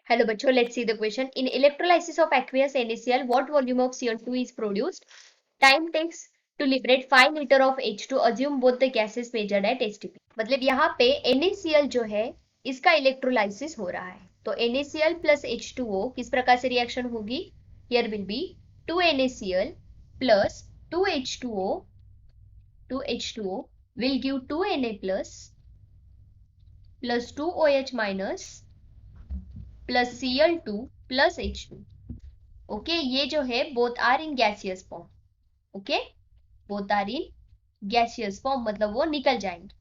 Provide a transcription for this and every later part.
Hello bachcho, let's see the question. In electrolysis of aqueous NaCl, what volume of Cl2 is produced? Time takes to liberate 5 liter of H2. Assume both the gases measured at STP. मतलब यहाँ पे NaCl जो है इसका electrolysis हो रहा है, तो NaCl plus H2O किस प्रकार से रिएक्शन होगी? Here will be 2 NaCl plus 2 H2O will give 2 Na plus 2 OH minus plus Cl2 plus H2. Okay ये जो है both are in gaseous form. Okay both are in gaseous form मतलब वो निकल जाएंगे,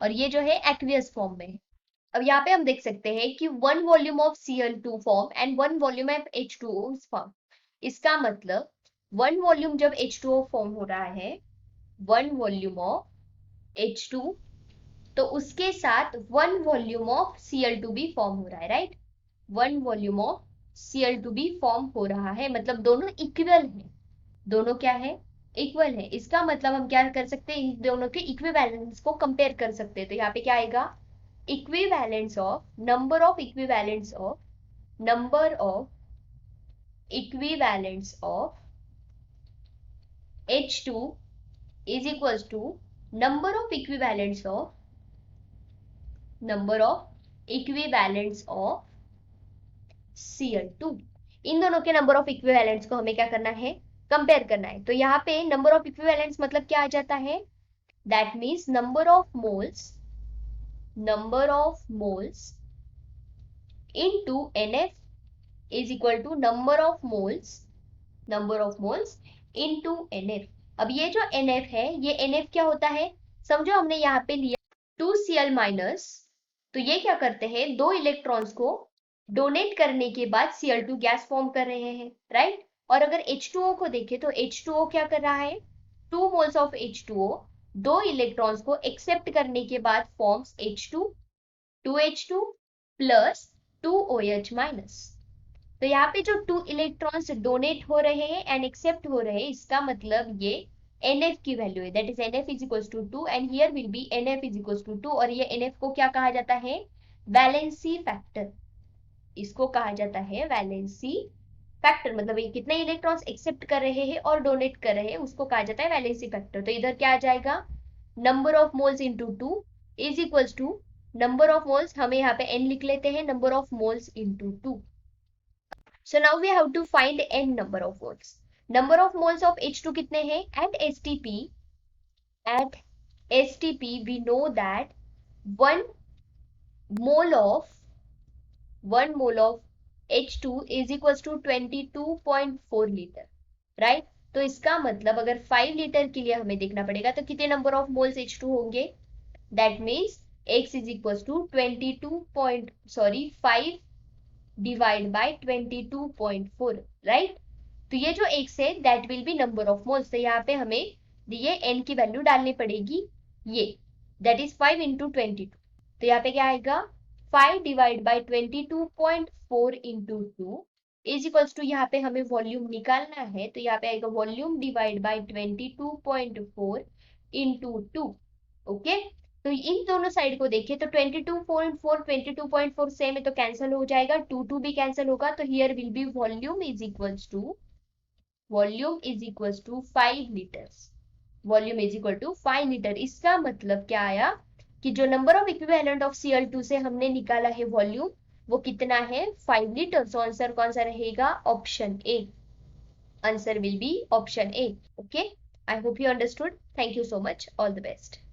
और ये जो है एक्वियस फॉर्म में है. अब यहाँ पे हम देख सकते हैं कि 1 volume of Cl2 form and 1 volume of H2O form. इसका मतलब 1 वॉल्यूम जब H2O फॉर्म हो रहा है, 1 वॉल्यूम ऑफ H2, तो उसके साथ 1 वॉल्यूम ऑफ Cl2 भी फॉर्म हो रहा है, राइट? 1 वॉल्यूम ऑफ Cl2 भी फॉर्म हो रहा है, मतलब दोनों इक्वल है. दोनों क्या है? इक्वल है. इसका मतलब हम क्या कर सकते हैं? इन दोनों के इक्विवेलेंस को कंपेयर कर सकते हैं. तो यहाँ पे क्या आएगा? Equivalence of number of equivalence of H2 is equals to number of equivalents of Cl2. इन दोनों के नंबर ऑफ इक्विवेलेंट्स को हमें क्या करना है? कंपेयर करना है. तो यहाँ पे नंबर ऑफ इक्विवेलेंट्स मतलब क्या आ जाता है? That means number of moles into NF is equal to number of moles into NF. अब ये जो NF है, ये NF क्या होता है? समझो हमने यहाँ पे लिया 2Cl माइनस, तो ये क्या करते हैं? दो इलेक्ट्रॉन्स को डोनेट करने के बाद Cl2 गैस फॉर्म कर रहे हैं, राइट? और अगर H2O को देखें तो H2O क्या कर रहा है? 2 मोल्स ऑफ H2O दो इलेक्ट्रॉन्स को एक्सेप्ट करने के बाद forms H2 2H2 plus 2OH minus. तो यहाँ पे जो 2 इलेक्ट्रॉन्स डोनेट हो रहे हैं एंड एक्सेप्ट हो रहे हैं, इसका मतलब ये NF की वैल्यू है. That is NF is equals to 2 and here will be NF is equals to 2. और ये NF को क्या कहा जाता है? Valency factor. इसको कहा जाता है वैलेंसी फैक्टर. मतलब ये कितने इलेक्ट्रॉन्स एक्सेप्ट कर रहे हैं और डोनेट कर रहे हैं, उसको कहा जाता है वैलेंसी फैक्टर. तो इधर क्या आ जाएगा? Number of moles into 2 is equals to number of moles, हमें यहाँ पे n लिख लेते हैं, number of moles into 2. So now we have to find n number of moles. Number of moles of H2 कितने हैं? At STP we know that 1 mole of H2 is equals to 22.4 litre, right? तो इसका मतलब अगर 5 litre के लिए हमें देखना पड़ेगा तो कितने नंबर ऑफ मोल्स H2 होंगे? That means X is equals to 5 divide by 22.4, right? तो ये जो x है that will be number of moles. तो यहाँ पे हमें ये n की वैल्यू डालनी पड़ेगी, ये दैट इज 5 इंटू 22. तो यहाँ पे क्या आएगा? 5 divide by 22.4 into 2 is equals to, यहाँ पे हमें वॉल्यूम निकालना है, तो यहाँ पे आएगा volume divide by 22.4 into 2. Okay, तो इन दोनों साइड को देखिए तो 22.4 सेम है तो कैंसिल हो जाएगा, 2 भी कैंसिल होगा. तो here will be volume is equals to 5 litres. Volume is equal to 5 litre. इसका मतलब क्या आया कि जो number of equivalent of Cl2 से हमने निकाला है वॉल्यूम, वो कितना है? 5 लीटर. सो आंसर कौन सा रहेगा? Option A. Answer will be option A. Okay, I hope you understood. Thank you so much. All the best.